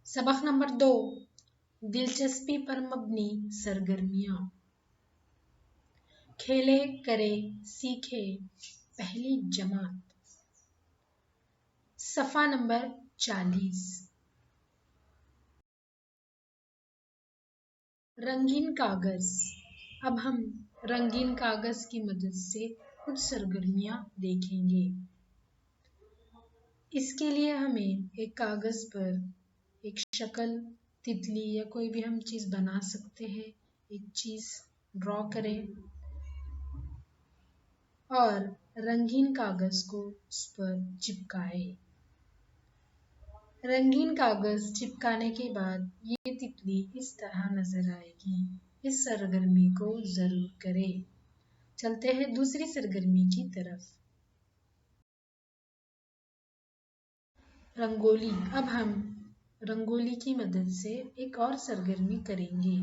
सबक नंबर 2, दिलचस्पी पर मबनी सरगर्मियां। खेले करे सीखे पहली जमात। सफ़ा नंबर 40। रंगीन कागज। अब हम रंगीन कागज की मदद से कुछ सरगर्मियां देखेंगे। इसके लिए हमें एक कागज पर एक शक्ल, तितली या कोई भी हम चीज बना सकते हैं। एक चीज ड्रॉ करें और रंगीन कागज को उस पर चिपकाएं। रंगीन कागज चिपकाने के बाद ये तितली इस तरह नजर आएगी। इस सरगर्मी को जरूर करें। चलते हैं दूसरी सरगर्मी की तरफ। रंगोली। अब हम रंगोली की मदद से एक और सरगर्मी करेंगे।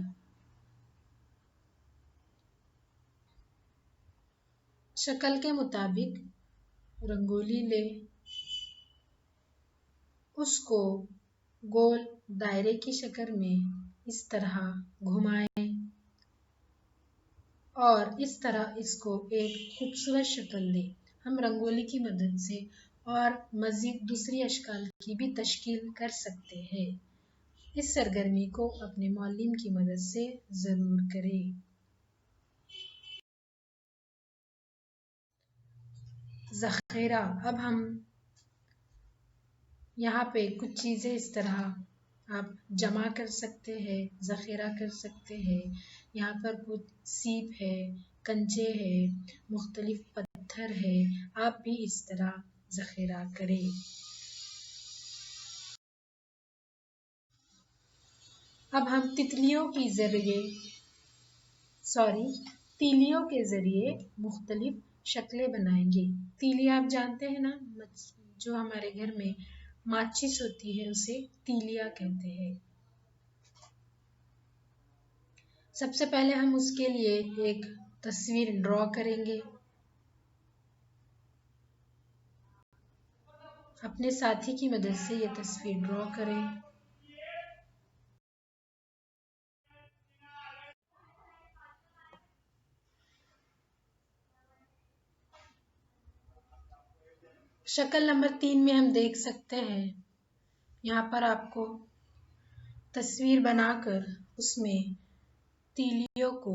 शक्ल के मुताबिक रंगोली ले, उसको गोल दायरे की शक्ल में इस तरह घुमाएं और इस तरह इसको एक खूबसूरत शक्ल दें। हम रंगोली की मदद से और मजीद दूसरी अशकाल की भी तश्कील कर सकते हैं। इस सरगर्मी को अपने मौलिम की मदद से जरूर करें। ज़ख़ीरा। अब हम यहाँ पे कुछ चीज़ें इस तरह आप जमा कर सकते हैं, ज़ख़ीरा कर सकते हैं। यहाँ पर कुछ सीप है, कंचे है, मुख्तलिफ पत्थर है। आप भी इस तरह ज़ख़ीरा करें। अब हम तीलियों के ज़रिए मुख्तलिफ शक्लें बनाएंगे। तीली आप जानते हैं ना, जो हमारे घर में माचिस होती है उसे तीलिया कहते हैं। सबसे पहले हम उसके लिए एक तस्वीर ड्रॉ करेंगे। अपने साथी की मदद से ये तस्वीर ड्रॉ करें। शक्ल नंबर 3 में हम देख सकते हैं, यहाँ पर आपको तस्वीर बनाकर उसमें तीलियों को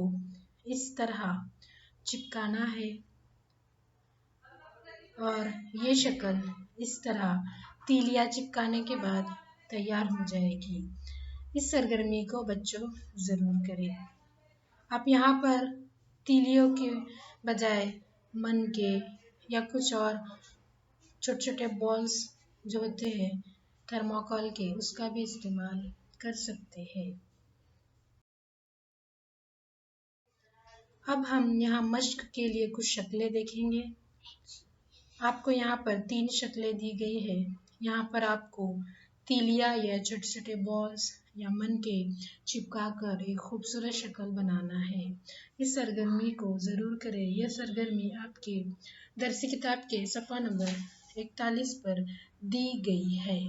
इस तरह चिपकाना है और ये शक्ल इस तरह तीलियां चिपकाने के बाद तैयार हो जाएगी। इस सरगर्मी को बच्चों ज़रूर करें। आप यहाँ पर तीलियों के बजाय मन के या कुछ और छोटे छोटे बॉल्स जो होते हैं थर्मोकोल के, उसका भी इस्तेमाल कर सकते हैं। अब हम यहाँ मश्क के लिए कुछ शक्लें देखेंगे। आपको यहाँ पर 3 शक्लें दी गई है। यहाँ पर आपको तीलिया या छोटे छोटे बॉल्स या मन के चिपका कर एक खूबसूरत शक्ल बनाना है। इस सरगर्मी को ज़रूर करें। यह सरगर्मी आपके दरसी किताब के सफ़ा नंबर 41 पर दी गई है।